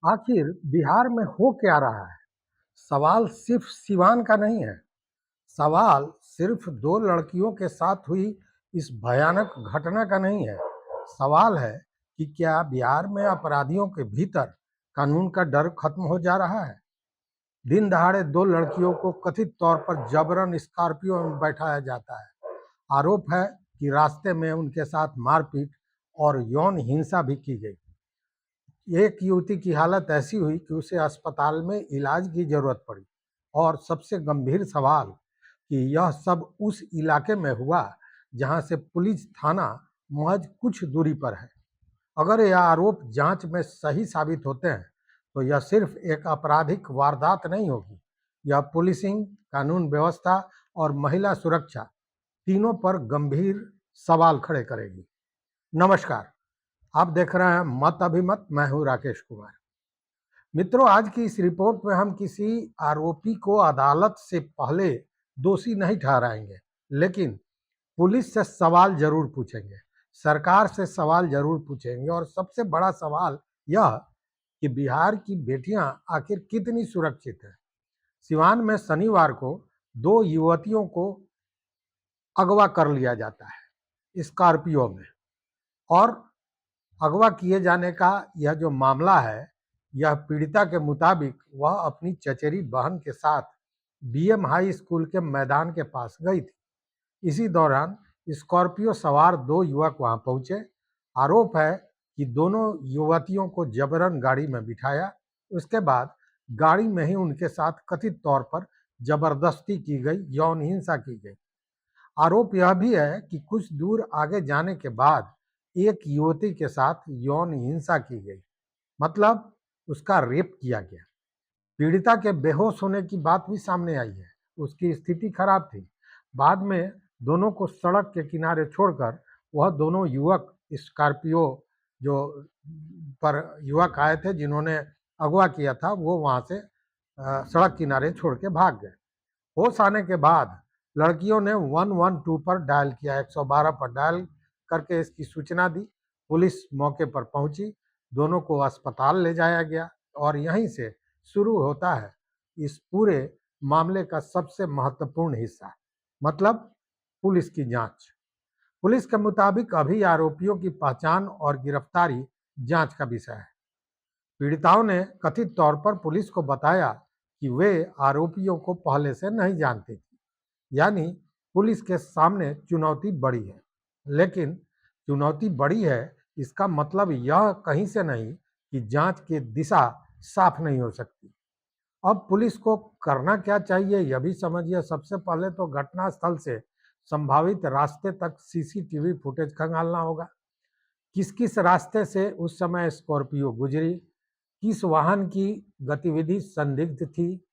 आखिर बिहार में हो क्या रहा है? सवाल सिर्फ सिवान का नहीं है। सवाल सिर्फ दो लड़कियों के साथ हुई इस भयानक घटना का नहीं है। सवाल है कि क्या बिहार में अपराधियों के भीतर कानून का डर खत्म हो जा रहा है? दिन दहाड़े दो लड़कियों को कथित तौर पर जबरन स्कॉर्पियो में बैठाया जाता है। आरोप है कि रास्ते में उनके साथ मारपीट और यौन हिंसा भी की गई। एक युवती की हालत ऐसी हुई कि उसे अस्पताल में इलाज की जरूरत पड़ी। और सबसे गंभीर सवाल कि यह सब उस इलाके में हुआ जहां से पुलिस थाना महज कुछ दूरी पर है। अगर यह आरोप जांच में सही साबित होते हैं तो यह सिर्फ एक आपराधिक वारदात नहीं होगी। यह पुलिसिंग, कानून व्यवस्था और महिला सुरक्षा तीनों पर गंभीर सवाल खड़े करेगी। नमस्कार, आप देख रहे हैं मत अभिमत। मैं हूं राकेश कुमार। मित्रों, आज की इस रिपोर्ट में हम किसी आरोपी को अदालत से पहले दोषी नहीं ठहराएंगे, लेकिन पुलिस से सवाल जरूर पूछेंगे, सरकार से सवाल जरूर पूछेंगे और सबसे बड़ा सवाल यह कि बिहार की बेटियां आखिर कितनी सुरक्षित हैं। सिवान में शनिवार को दो युवतियों को अगवा कर लिया जाता है स्कॉर्पियो में। और अगवा किए जाने का यह जो मामला है, यह पीड़िता के मुताबिक वह अपनी चचेरी बहन के साथ बीएम हाई स्कूल के मैदान के पास गई थी। इसी दौरान स्कॉर्पियो सवार दो युवक वहां पहुंचे। आरोप है कि दोनों युवतियों को जबरन गाड़ी में बिठाया। उसके बाद गाड़ी में ही उनके साथ कथित तौर पर जबरदस्ती की गई, यौन हिंसा की गई। आरोप यह भी है कि कुछ दूर आगे जाने के बाद एक युवती के साथ यौन हिंसा की गई, मतलब उसका रेप किया गया। पीड़िता के बेहोश होने की बात भी सामने आई है। उसकी स्थिति खराब थी। बाद में दोनों को सड़क के किनारे छोड़कर वह दोनों युवक स्कॉर्पियो जो पर युवक आए थे जिन्होंने अगवा किया था, वो वहां से सड़क किनारे छोड़ के भाग गए। होश आने के बाद लड़कियों ने 112 पर डायल किया, 112 पर डायल करके इसकी सूचना दी। पुलिस मौके पर पहुंची, दोनों को अस्पताल ले जाया गया और यहीं से शुरू होता है इस पूरे मामले का सबसे महत्वपूर्ण हिस्सा, मतलब पुलिस की जांच। पुलिस के मुताबिक अभी आरोपियों की पहचान और गिरफ्तारी जांच का विषय है। पीड़िताओं ने कथित तौर पर पुलिस को बताया कि वे आरोपियों को पहले से नहीं जानती थी। यानी पुलिस के सामने चुनौती बड़ी है। लेकिन चुनौती बड़ी है, इसका मतलब यह कहीं से नहीं कि जांच की दिशा साफ नहीं हो सकती। अब पुलिस को करना क्या चाहिए यह भी समझिए। सबसे पहले तो घटनास्थल से संभावित रास्ते तक सीसीटीवी फुटेज खंगालना होगा। किस किस रास्ते से उस समय स्कॉर्पियो गुजरी, किस वाहन की गतिविधि संदिग्ध थी,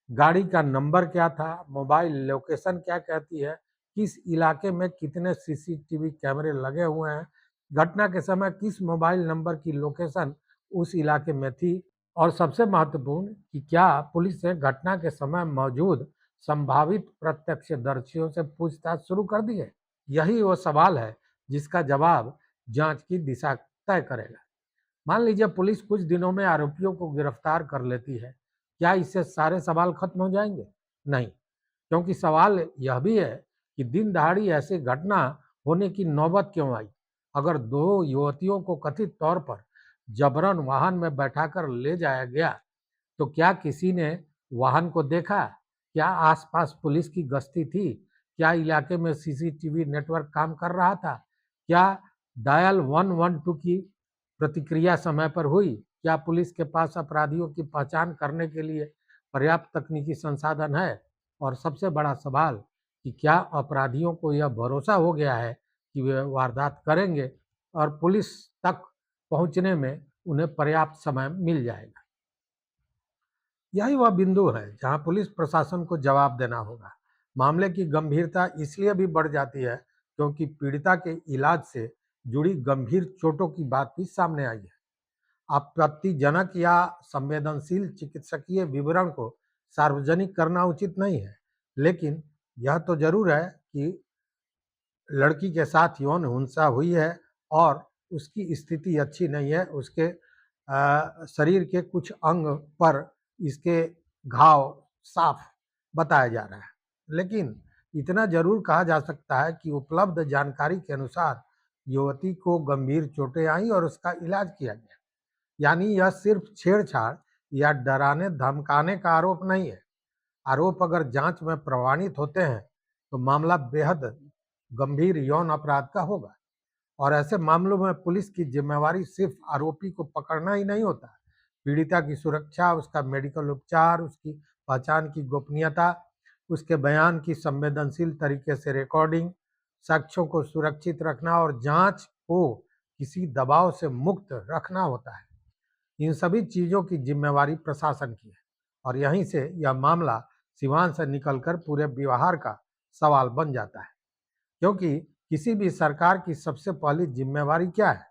गाड़ी का नंबर क्या था, मोबाइल लोकेशन क्या कहती है, किस इलाके में कितने सीसीटीवी कैमरे लगे हुए हैं, घटना के समय किस मोबाइल नंबर की लोकेशन उस इलाके में थी, और सबसे महत्वपूर्ण कि क्या पुलिस ने घटना के समय मौजूद संभावित प्रत्यक्षदर्शियों से पूछताछ शुरू कर दी है। यही वो सवाल है जिसका जवाब जांच की दिशा तय करेगा। मान लीजिए पुलिस कुछ दिनों में आरोपियों को गिरफ्तार कर लेती है, क्या इससे सारे सवाल खत्म हो जाएंगे? नहीं, क्योंकि सवाल यह भी है कि दिन दहाड़ी ऐसी घटना होने की नौबत क्यों आई। अगर दो युवतियों को कथित तौर पर जबरन वाहन में बैठाकर ले जाया गया तो क्या किसी ने वाहन को देखा? क्या आसपास पुलिस की गश्ती थी? क्या इलाके में सीसीटीवी नेटवर्क काम कर रहा था? क्या डायल 112 की प्रतिक्रिया समय पर हुई? क्या पुलिस के पास अपराधियों की पहचान करने के लिए पर्याप्त तकनीकी संसाधन है? और सबसे बड़ा सवाल कि क्या अपराधियों को यह भरोसा हो गया है कि वे वारदात करेंगे और पुलिस तक पहुंचने में उन्हें पर्याप्त समय मिल जाएगा। यही वह बिंदु है जहां पुलिस प्रशासन को जवाब देना होगा। मामले की गंभीरता इसलिए भी बढ़ जाती है क्योंकि पीड़िता के इलाज से जुड़ी गंभीर चोटों की बात भी सामने आई है। आपत्तिजनक या संवेदनशील चिकित्सकीय विवरण को सार्वजनिक करना उचित नहीं है, लेकिन यह तो जरूर है कि लड़की के साथ यौन हिंसा हुई है और उसकी स्थिति अच्छी नहीं है। उसके शरीर के कुछ अंग पर इसके घाव साफ बताया जा रहा है। लेकिन इतना जरूर कहा जा सकता है कि उपलब्ध जानकारी के अनुसार युवती को गंभीर चोटें आई और उसका इलाज किया गया। यानी यह सिर्फ छेड़छाड़ या डराने धमकाने का आरोप नहीं है। आरोप अगर जांच में प्रमाणित होते हैं तो मामला बेहद गंभीर यौन अपराध का होगा। और ऐसे मामलों में पुलिस की जिम्मेवारी सिर्फ आरोपी को पकड़ना ही नहीं होता। पीड़िता की सुरक्षा, उसका मेडिकल उपचार, उसकी पहचान की गोपनीयता, उसके बयान की संवेदनशील तरीके से रिकॉर्डिंग, साक्ष्यों को सुरक्षित रखना और जांच को किसी दबाव से मुक्त रखना होता है। इन सभी चीजों की जिम्मेवारी प्रशासन की है और यहीं से यह मामला सिवान से निकलकर पूरे व्यवहार का सवाल बन जाता है। क्योंकि किसी भी सरकार की सबसे पहली जिम्मेवारी क्या है?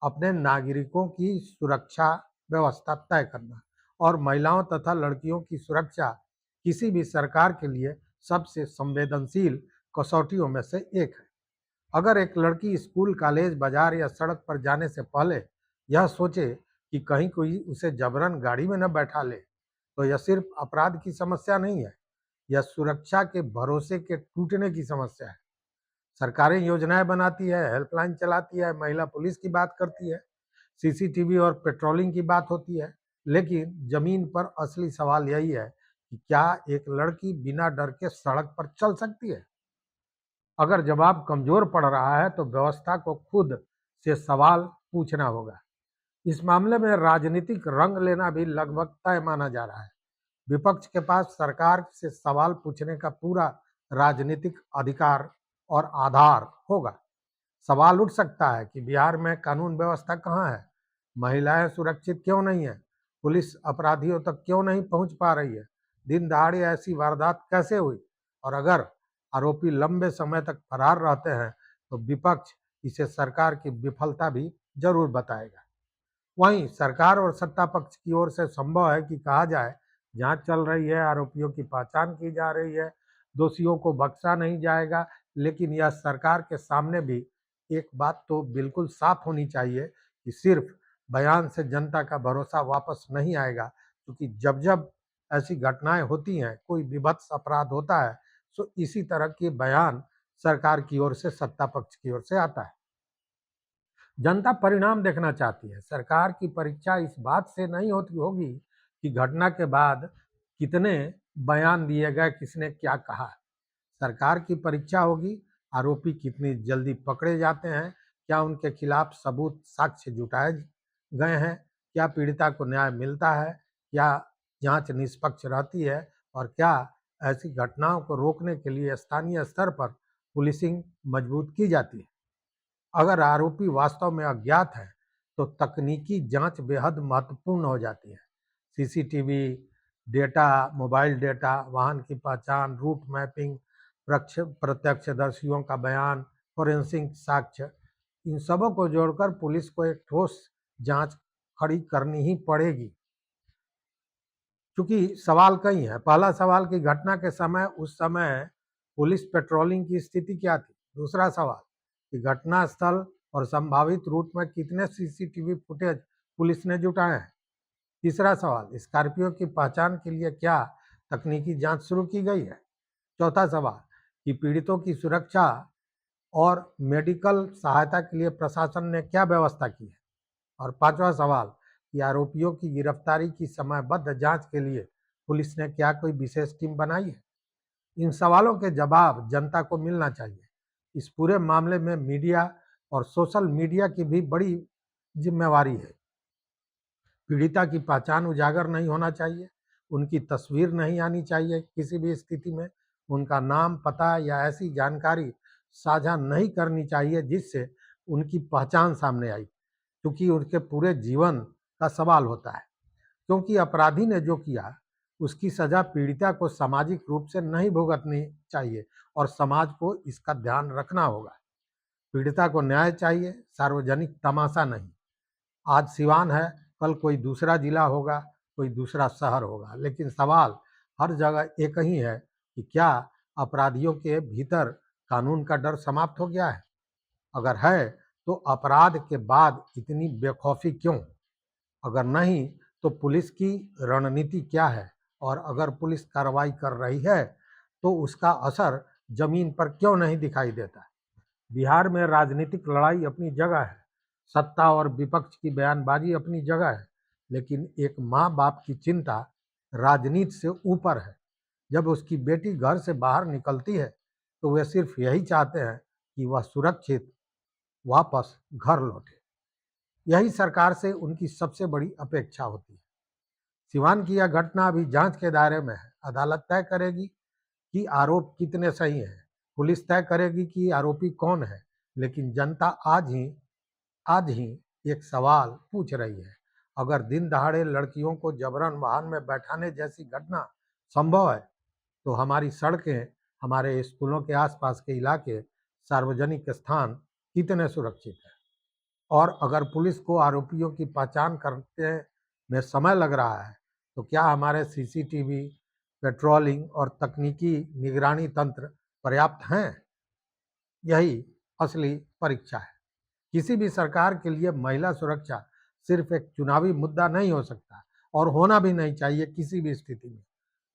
अपने नागरिकों की सुरक्षा व्यवस्था तय करना। और महिलाओं तथा लड़कियों की सुरक्षा किसी भी सरकार के लिए सबसे संवेदनशील कसौटियों में से एक है। अगर एक लड़की स्कूल, कॉलेज, बाजार या सड़क पर जाने से पहले यह सोचे कि कहीं कोई उसे जबरन गाड़ी में न बैठा ले, तो यह सिर्फ अपराध की समस्या नहीं है, यह सुरक्षा के भरोसे के टूटने की समस्या है। सरकारें योजनाएं बनाती है, हेल्पलाइन चलाती है, महिला पुलिस की बात करती है, सीसीटीवी और पेट्रोलिंग की बात होती है, लेकिन जमीन पर असली सवाल यही है कि क्या एक लड़की बिना डर के सड़क पर चल सकती है? अगर जवाब कमजोर पड़ रहा है तो व्यवस्था को खुद से सवाल पूछना होगा। इस मामले में राजनीतिक रंग लेना भी लगभग तय माना जा रहा है। विपक्ष के पास सरकार से सवाल पूछने का पूरा राजनीतिक अधिकार और आधार होगा। सवाल उठ सकता है कि बिहार में कानून व्यवस्था कहाँ है? महिलाएं सुरक्षित क्यों नहीं है? पुलिस अपराधियों तक क्यों नहीं पहुंच पा रही है? दिन दहाड़े ऐसी वारदात कैसे हुई? और अगर आरोपी लंबे समय तक फरार रहते हैं तो विपक्ष इसे सरकार की विफलता भी जरूर बताएगा। वहीं सरकार और सत्ता पक्ष की ओर से संभव है कि कहा जाए जांच चल रही है, आरोपियों की पहचान की जा रही है, दोषियों को बख्शा नहीं जाएगा। लेकिन यह सरकार के सामने भी एक बात तो बिल्कुल साफ होनी चाहिए कि सिर्फ बयान से जनता का भरोसा वापस नहीं आएगा। क्योंकि जब जब ऐसी घटनाएं होती हैं, कोई विभत्स अपराध होता है, तो इसी तरह के बयान सरकार की ओर से, सत्ता पक्ष की ओर से आता है। जनता परिणाम देखना चाहती है। सरकार की परीक्षा इस बात से नहीं होती होगी कि घटना के बाद कितने बयान दिए गए, किसने क्या कहा। सरकार की परीक्षा होगी आरोपी कितनी जल्दी पकड़े जाते हैं, क्या उनके खिलाफ सबूत साक्ष्य जुटाए गए हैं, क्या पीड़िता को न्याय मिलता है, क्या जांच निष्पक्ष रहती है और क्या ऐसी घटनाओं को रोकने के लिए स्थानीय स्तर पर पुलिसिंग मजबूत की जाती है। अगर आरोपी वास्तव में अज्ञात है तो तकनीकी जांच बेहद महत्वपूर्ण हो जाती है। सीसीटीवी डेटा, मोबाइल डेटा, वाहन की पहचान, रूट मैपिंग, प्रत्यक्षदर्शियों का बयान, फोरेंसिक साक्ष्य, इन सबों को जोड़कर पुलिस को एक ठोस जांच खड़ी करनी ही पड़ेगी। क्योंकि सवाल कई हैं। पहला सवाल कि घटना के समय, उस समय पुलिस पेट्रोलिंग की स्थिति क्या थी? दूसरा सवाल कि घटना स्थल और संभावित रूट में कितने सीसीटीवी फुटेज पुलिस ने जुटाए हैं? तीसरा सवाल, स्कॉर्पियो की पहचान के लिए क्या तकनीकी जांच शुरू की गई है? चौथा सवाल कि पीड़ितों की सुरक्षा और मेडिकल सहायता के लिए प्रशासन ने क्या व्यवस्था की है? और पांचवा सवाल कि आरोपियों की गिरफ्तारी की समयबद्ध जांच के लिए पुलिस ने क्या कोई विशेष टीम बनाई है? इन सवालों के जवाब जनता को मिलना चाहिए। इस पूरे मामले में मीडिया और सोशल मीडिया की भी बड़ी जिम्मेवारी है। पीड़िता की पहचान उजागर नहीं होना चाहिए, उनकी तस्वीर नहीं आनी चाहिए किसी भी स्थिति में, उनका नाम, पता या ऐसी जानकारी साझा नहीं करनी चाहिए जिससे उनकी पहचान सामने आई। क्योंकि उनके पूरे जीवन का सवाल होता है। क्योंकि अपराधी ने जो किया उसकी सजा पीड़िता को सामाजिक रूप से नहीं भुगतनी चाहिए और समाज को इसका ध्यान रखना होगा। पीड़िता को न्याय चाहिए, सार्वजनिक तमाशा नहीं। आज सिवान है, कल कोई दूसरा जिला होगा, कोई दूसरा शहर होगा, लेकिन सवाल हर जगह एक ही है कि क्या अपराधियों के भीतर कानून का डर समाप्त हो गया है? अगर है तो अपराध के बाद इतनी बेखौफी क्यों? अगर नहीं तो पुलिस की रणनीति क्या है, और अगर पुलिस कार्रवाई कर रही है तो उसका असर जमीन पर क्यों नहीं दिखाई देता। बिहार में राजनीतिक लड़ाई अपनी जगह है, सत्ता और विपक्ष की बयानबाजी अपनी जगह है, लेकिन एक माँ बाप की चिंता राजनीति से ऊपर है। जब उसकी बेटी घर से बाहर निकलती है तो वे सिर्फ यही चाहते हैं कि वह सुरक्षित वापस घर लौटे। यही सरकार से उनकी सबसे बड़ी अपेक्षा होती है। सिवान की यह घटना अभी जांच के दायरे में है। अदालत तय करेगी कि आरोप कितने सही हैं, पुलिस तय करेगी कि आरोपी कौन है, लेकिन जनता आज ही एक सवाल पूछ रही है। अगर दिन दहाड़े लड़कियों को जबरन वाहन में बैठाने जैसी घटना संभव है तो हमारी सड़कें, हमारे स्कूलों के आसपास के इलाके, सार्वजनिक स्थान कितने सुरक्षित हैं। और अगर पुलिस को आरोपियों की पहचान करने में समय लग रहा है तो क्या हमारे सीसीटीवी, पेट्रोलिंग और तकनीकी निगरानी तंत्र पर्याप्त हैं? यही असली परीक्षा है। किसी भी सरकार के लिए महिला सुरक्षा सिर्फ एक चुनावी मुद्दा नहीं हो सकता, और होना भी नहीं चाहिए किसी भी स्थिति में।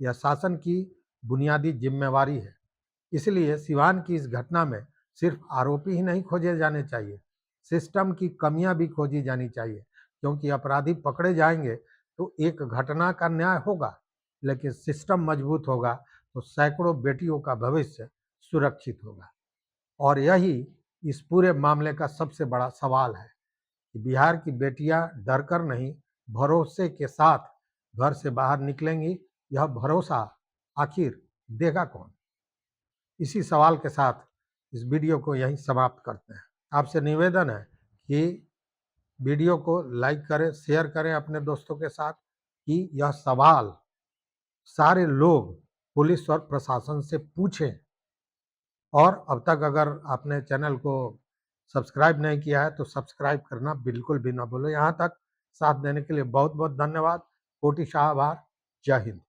यह शासन की बुनियादी जिम्मेवारी है। इसलिए सिवान की इस घटना में सिर्फ आरोपी ही नहीं खोजे जाने चाहिए, सिस्टम की कमियां भी खोजी जानी चाहिए, क्योंकि अपराधी पकड़े जाएंगे तो एक घटना का न्याय होगा, लेकिन सिस्टम मजबूत होगा तो सैकड़ों बेटियों का भविष्य सुरक्षित होगा। और यही इस पूरे मामले का सबसे बड़ा सवाल है कि बिहार की बेटियां डरकर नहीं, भरोसे के साथ घर से बाहर निकलेंगी। यह भरोसा आखिर देगा कौन? इसी सवाल के साथ इस वीडियो को यहीं समाप्त करते हैं। आपसे निवेदन है कि वीडियो को लाइक करें, शेयर करें अपने दोस्तों के साथ, कि यह सवाल सारे लोग पुलिस और प्रशासन से पूछें। और अब तक अगर आपने चैनल को सब्सक्राइब नहीं किया है तो सब्सक्राइब करना बिल्कुल भी ना भूलो। यहाँ तक साथ देने के लिए बहुत बहुत धन्यवाद। कोटि शाह आभार। जय हिंद।